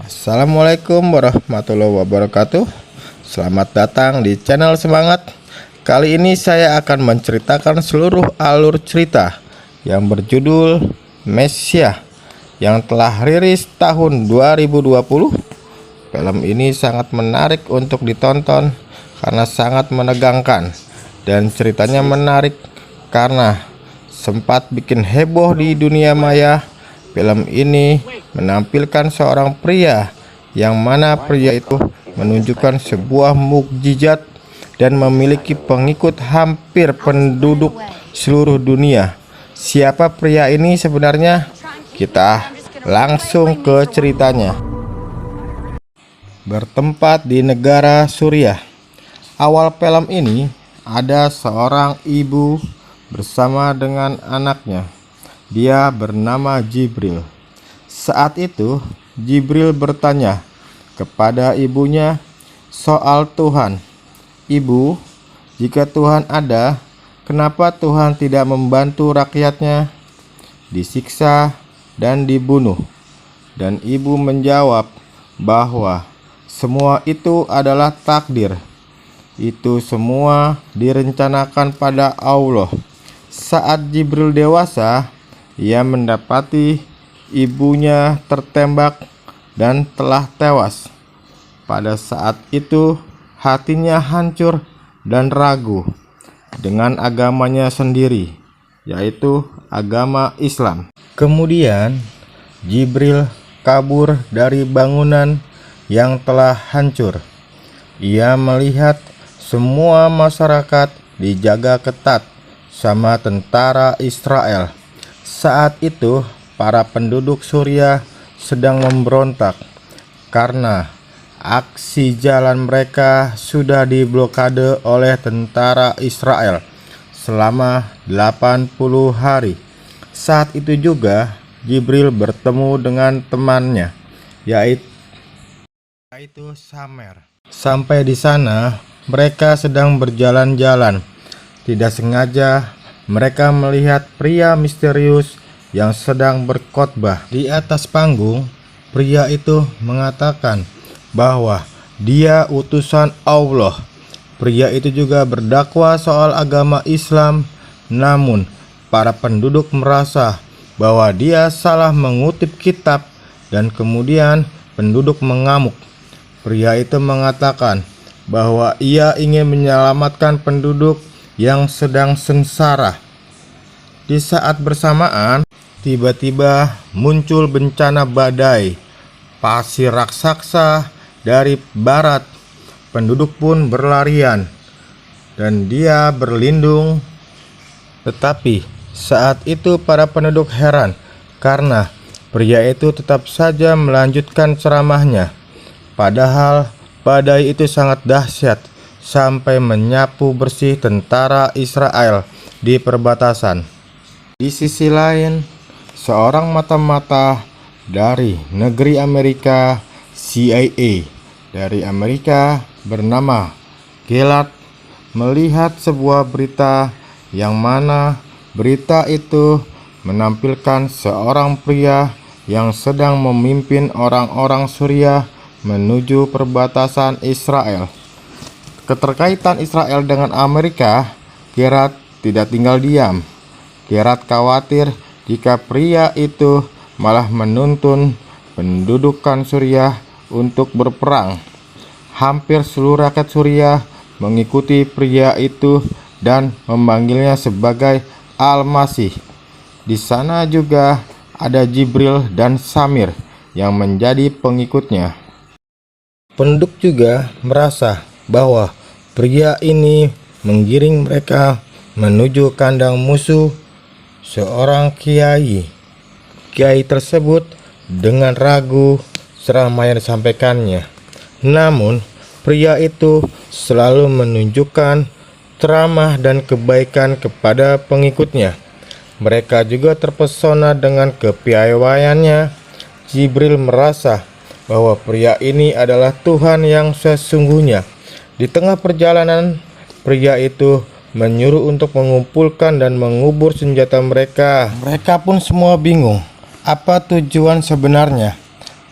Assalamualaikum warahmatullahi wabarakatuh. Selamat datang di channel Semangat. Kali ini saya akan menceritakan seluruh alur cerita yang berjudul Mesiah yang telah rilis tahun 2020. Film ini sangat menarik untuk ditonton karena sangat menegangkan, dan ceritanya menarik karena sempat bikin heboh di dunia maya. Film ini menampilkan seorang pria yang mana pria itu menunjukkan sebuah mukjizat dan memiliki pengikut hampir penduduk seluruh dunia. Siapa pria ini sebenarnya? Kita langsung ke ceritanya. Bertempat di negara Suriah. Awal film ini ada seorang ibu bersama dengan anaknya. Dia bernama Jibril. Saat itu Jibril bertanya kepada ibunya soal Tuhan. "Ibu, jika Tuhan ada, kenapa Tuhan tidak membantu rakyatnya disiksa dan dibunuh?" Dan ibu menjawab bahwa semua itu adalah takdir. Itu semua direncanakan pada Allah. Saat Jibril dewasa, ia mendapati ibunya tertembak dan telah tewas. Pada saat itu hatinya hancur dan ragu dengan agamanya sendiri, yaitu agama Islam. Kemudian Jibril kabur dari bangunan yang telah hancur. Ia melihat semua masyarakat dijaga ketat sama tentara Israel. Saat itu para penduduk Suriah sedang memberontak karena aksi jalan mereka sudah diblokade oleh tentara Israel selama 80 hari. Saat itu juga Jibril bertemu dengan temannya, yaitu Samer. Sampai di sana mereka sedang berjalan-jalan. Tidak sengaja mereka melihat pria misterius yang sedang berkhotbah. Di atas panggung, pria itu mengatakan bahwa dia utusan Allah. Pria itu juga berdakwah soal agama Islam, namun para penduduk merasa bahwa dia salah mengutip kitab, dan kemudian penduduk mengamuk. Pria itu mengatakan bahwa ia ingin menyelamatkan penduduk yang sedang sengsara. Di saat bersamaan, tiba-tiba muncul bencana badai pasir raksasa dari barat. Penduduk pun berlarian dan dia berlindung. Tetapi saat itu para penduduk heran karena pria itu tetap saja melanjutkan ceramahnya, padahal badai itu sangat dahsyat sampai menyapu bersih tentara Israel di perbatasan. Di sisi lain, seorang mata-mata dari negeri Amerika, CIA dari Amerika bernama Gilad, melihat sebuah berita yang mana berita itu menampilkan seorang pria yang sedang memimpin orang-orang Suriah menuju perbatasan Israel. Keterkaitan Israel dengan Amerika, Gilad tidak tinggal diam. Gilad khawatir jika pria itu malah menuntun pendudukan Suriah untuk berperang. Hampir seluruh rakyat Suriah mengikuti pria itu dan memanggilnya sebagai Al-Masih. Di sana juga ada Jibril dan Samir yang menjadi pengikutnya. Penduduk juga merasa bahwa pria ini menggiring mereka menuju kandang musuh seorang kiai. Kiai tersebut dengan ragu ceramah yang disampaikannya. Namun pria itu selalu menunjukkan ceramah dan kebaikan kepada pengikutnya. Mereka juga terpesona dengan kepiawaiannya. Jibril merasa bahwa pria ini adalah Tuhan yang sesungguhnya. Di tengah perjalanan, pria itu menyuruh untuk mengumpulkan dan mengubur senjata mereka. Mereka pun semua bingung, apa tujuan sebenarnya?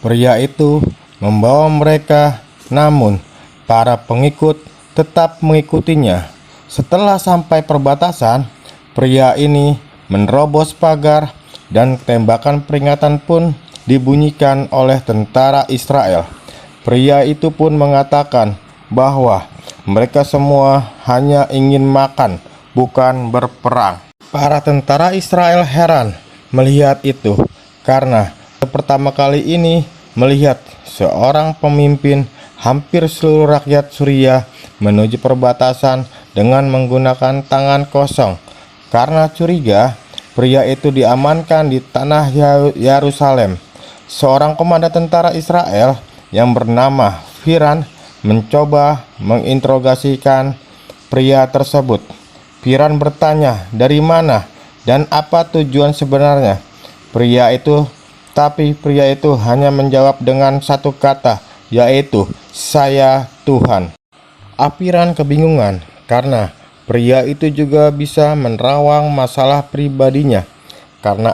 Pria itu membawa mereka, namun para pengikut tetap mengikutinya. Setelah sampai perbatasan, pria ini menerobos pagar dan tembakan peringatan pun dibunyikan oleh tentara Israel. Pria itu pun mengatakan bahwa mereka semua hanya ingin makan, bukan berperang. Para tentara Israel heran melihat itu karena pertama kali ini melihat seorang pemimpin hampir seluruh rakyat Suriah menuju perbatasan dengan menggunakan tangan kosong. Karena curiga, pria itu diamankan di tanah Yerusalem. Seorang komandan tentara Israel yang bernama Firan mencoba menginterogasikan pria tersebut. Firan bertanya dari mana dan apa tujuan sebenarnya tapi pria itu hanya menjawab dengan satu kata, yaitu "Saya Tuhan". Firan kebingungan karena pria itu juga bisa menerawang masalah pribadinya. Karena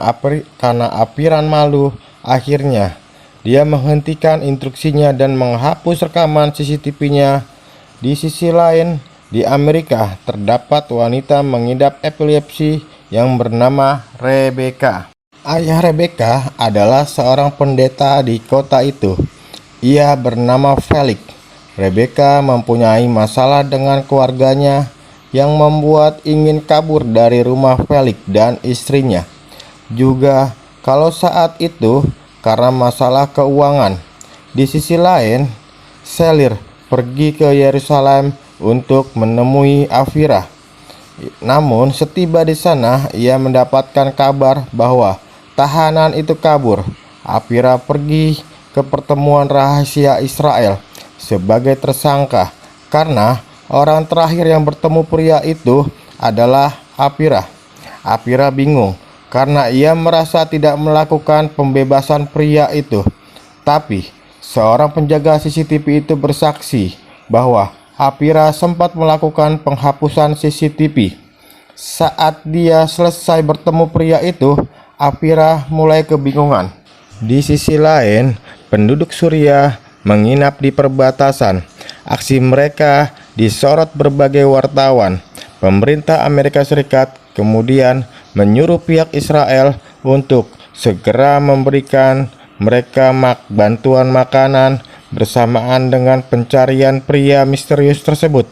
Firan malu, akhirnya dia menghentikan instruksinya dan menghapus rekaman CCTV-nya. Di sisi lain, di Amerika terdapat wanita mengidap epilepsi yang bernama Rebecca. Ayah Rebecca adalah seorang pendeta di kota itu. Ia bernama Felix. Rebecca mempunyai masalah dengan keluarganya yang membuat ingin kabur dari rumah Felix dan istrinya. Juga kalau saat itu karena masalah keuangan. Di sisi lain, Selir pergi ke Yerusalem untuk menemui Afira. Namun setiba di sana ia mendapatkan kabar bahwa tahanan itu kabur. Afira pergi ke pertemuan rahasia Israel sebagai tersangka karena orang terakhir yang bertemu pria itu adalah Afira. Afira bingung karena ia merasa tidak melakukan pembebasan pria itu. Tapi seorang penjaga CCTV itu bersaksi bahwa Afira sempat melakukan penghapusan CCTV. Saat dia selesai bertemu pria itu, Afira mulai kebingungan. Di sisi lain, penduduk Suriah menginap di perbatasan. Aksi mereka disorot berbagai wartawan. Pemerintah Amerika Serikat kemudian menyuruh pihak Israel untuk segera memberikan mereka bantuan makanan bersamaan dengan pencarian pria misterius tersebut.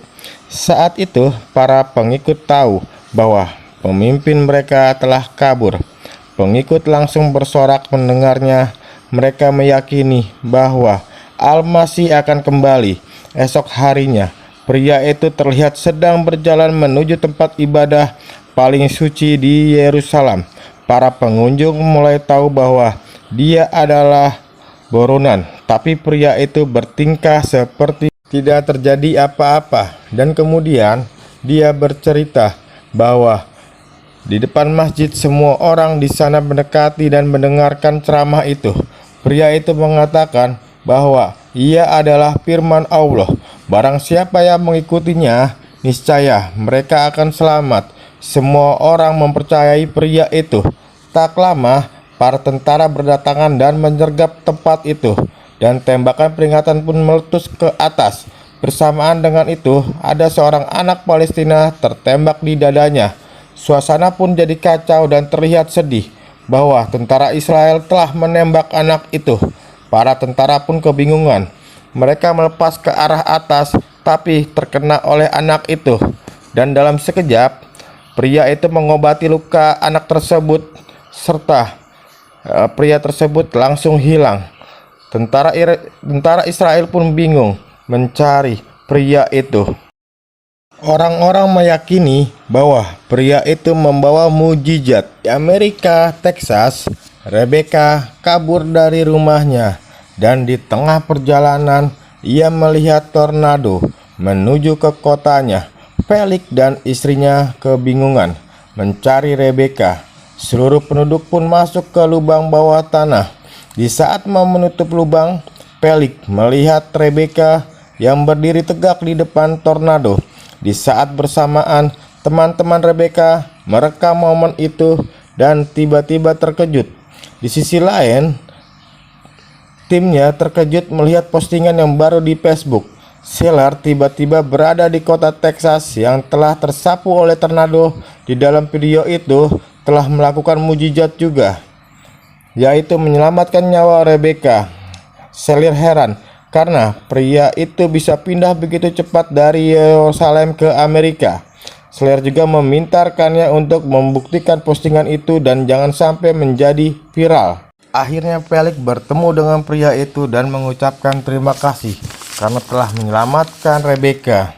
Saat itu, para pengikut tahu bahwa pemimpin mereka telah kabur. Pengikut langsung bersorak mendengarnya. Mereka meyakini bahwa Al-Masih akan kembali. Esok harinya, pria itu terlihat sedang berjalan menuju tempat ibadah paling suci di Yerusalem. Para pengunjung mulai tahu bahwa dia adalah buronan, tapi pria itu bertingkah seperti tidak terjadi apa-apa. Dan kemudian dia bercerita bahwa di depan masjid semua orang di sana mendekati dan mendengarkan ceramah itu. Pria itu mengatakan bahwa ia adalah firman Allah. Barang siapa yang mengikutinya, niscaya mereka akan selamat. Semua orang mempercayai pria itu. Tak lama, para tentara berdatangan dan menyergap tempat itu, dan tembakan peringatan pun meletus ke atas. Bersamaan dengan itu, ada seorang anak Palestina tertembak di dadanya. Suasana pun jadi kacau dan terlihat sedih bahwa tentara Israel telah menembak anak itu. Para tentara pun kebingungan. Mereka melepas ke arah atas, tapi terkena oleh anak itu. Dan dalam sekejap, pria itu mengobati luka anak tersebut, serta pria tersebut langsung hilang. Tentara Israel pun bingung mencari pria itu. Orang-orang meyakini bahwa pria itu membawa mujizat. Di Amerika, Texas, Rebecca kabur dari rumahnya, dan di tengah perjalanan ia melihat tornado menuju ke kotanya. Felix dan istrinya kebingungan mencari Rebecca. Seluruh penduduk pun masuk ke lubang bawah tanah. Di saat mau menutup lubang, Felix melihat Rebecca yang berdiri tegak di depan tornado. Di saat bersamaan, teman-teman Rebecca merekam momen itu dan tiba-tiba terkejut. Di sisi lain, Timnya terkejut melihat postingan yang baru di Facebook. Seller tiba-tiba berada di kota Texas yang telah tersapu oleh tornado. Di dalam video itu telah melakukan mujizat juga, yaitu menyelamatkan nyawa Rebecca. Seller heran karena pria itu bisa pindah begitu cepat dari Yerusalem ke Amerika. Seller juga meminta rekannya untuk membuktikan postingan itu dan jangan sampai menjadi viral. Akhirnya Felix bertemu dengan pria itu dan mengucapkan terima kasih karena telah menyelamatkan Rebecca.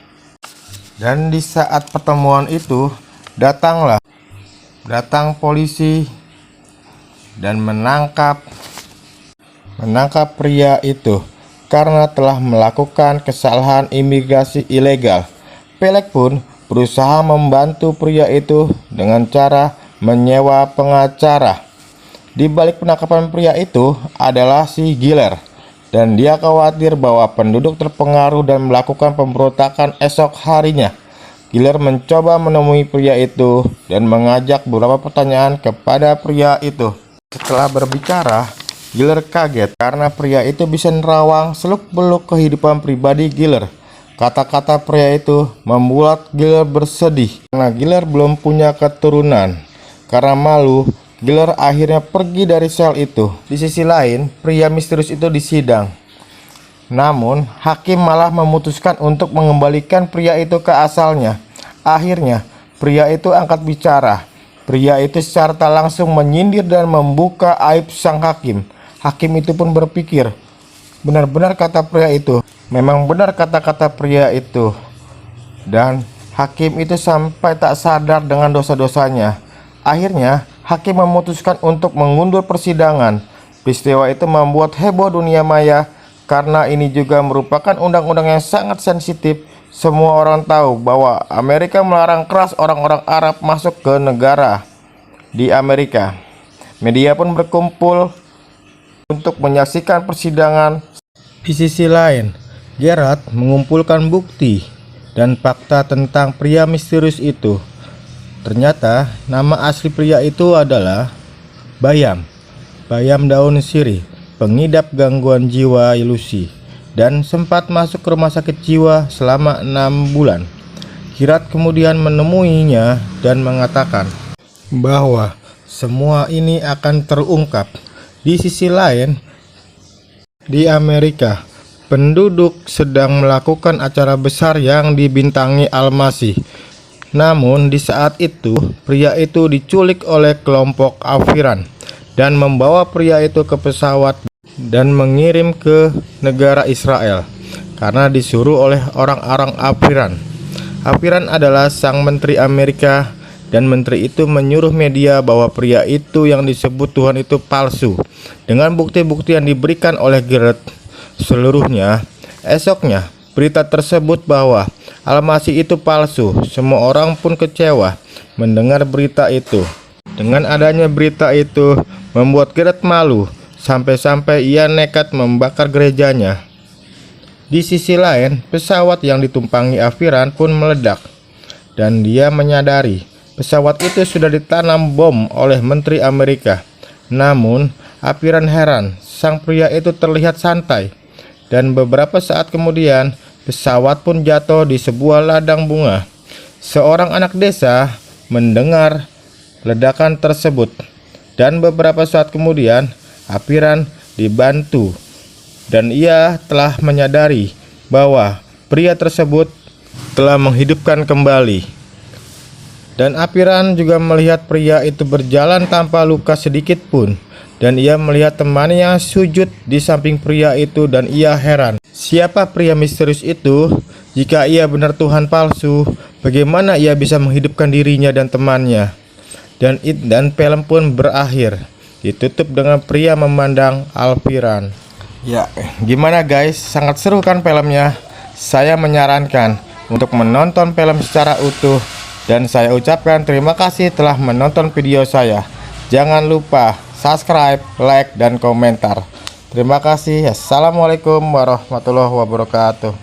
Dan di saat pertemuan itu datang polisi dan menangkap pria itu karena telah melakukan kesalahan imigrasi ilegal. Felix pun berusaha membantu pria itu dengan cara menyewa pengacara. Di balik penangkapan pria itu adalah si Giller, dan dia khawatir bahwa penduduk terpengaruh dan melakukan pemberontakan esok harinya. Giller mencoba menemui pria itu dan mengajak beberapa pertanyaan kepada pria itu. Setelah berbicara, Giller kaget karena pria itu bisa nerawang seluk-beluk kehidupan pribadi Giller. Kata-kata pria itu membuat Giller bersedih karena Giller belum punya keturunan. Karena malu, Giller akhirnya pergi dari sel itu. Di sisi lain, pria misterius itu disidang. Namun, hakim malah memutuskan untuk mengembalikan pria itu ke asalnya. Akhirnya, pria itu angkat bicara. Pria itu secara tak langsung menyindir dan membuka aib sang hakim. Hakim itu pun berpikir, benar-benar kata pria itu. Memang benar kata-kata pria itu. Dan hakim itu sampai tak sadar dengan dosa-dosanya. Akhirnya, hakim memutuskan untuk mengundur persidangan. Peristiwa itu membuat heboh dunia maya karena ini juga merupakan undang-undang yang sangat sensitif. Semua orang tahu bahwa Amerika melarang keras orang-orang Arab masuk ke negara di Amerika. Media pun berkumpul untuk menyaksikan persidangan. Di sisi lain, Gerard mengumpulkan bukti dan fakta tentang pria misterius itu. Ternyata nama asli pria itu adalah Bayam daun sirih, pengidap gangguan jiwa ilusi, dan sempat masuk ke rumah sakit jiwa selama 6 bulan. Gerard kemudian menemuinya dan mengatakan bahwa semua ini akan terungkap. Di sisi lain, di Amerika, penduduk sedang melakukan acara besar yang dibintangi Al-Masih. Namun di saat itu, pria itu diculik oleh kelompok Afiran dan membawa pria itu ke pesawat dan mengirim ke negara Israel karena disuruh oleh orang-orang Afiran. Afiran adalah sang menteri Amerika, dan menteri itu menyuruh media bahwa pria itu yang disebut Tuhan itu palsu. Dengan bukti-bukti yang diberikan oleh Gerard seluruhnya, esoknya berita tersebut bahwa Al-Masih itu palsu. Semua orang pun kecewa mendengar berita itu. Dengan adanya berita itu membuat Gerard malu, sampai-sampai ia nekat membakar gerejanya. Di sisi lain, pesawat yang ditumpangi Afiran pun meledak, dan dia menyadari pesawat itu sudah ditanam bom oleh menteri Amerika. Namun, Afiran heran, sang pria itu terlihat santai, dan beberapa saat kemudian pesawat pun jatuh di sebuah ladang bunga. Seorang anak desa mendengar ledakan tersebut, dan beberapa saat kemudian Afiran dibantu, dan ia telah menyadari bahwa pria tersebut telah menghidupkan kembali. Dan Afiran juga melihat pria itu berjalan tanpa luka sedikit pun, dan ia melihat temannya sujud di samping pria itu, dan ia heran. Siapa pria misterius itu? Jika ia benar Tuhan palsu, bagaimana ia bisa menghidupkan dirinya dan temannya? Dan film pun berakhir, ditutup dengan pria memandang Afiran. Ya, gimana guys? Sangat seru kan filmnya? Saya menyarankan untuk menonton film secara utuh, dan saya ucapkan terima kasih telah menonton video saya. Jangan lupa subscribe, like, dan komentar. Terima kasih. Assalamualaikum warahmatullahi wabarakatuh.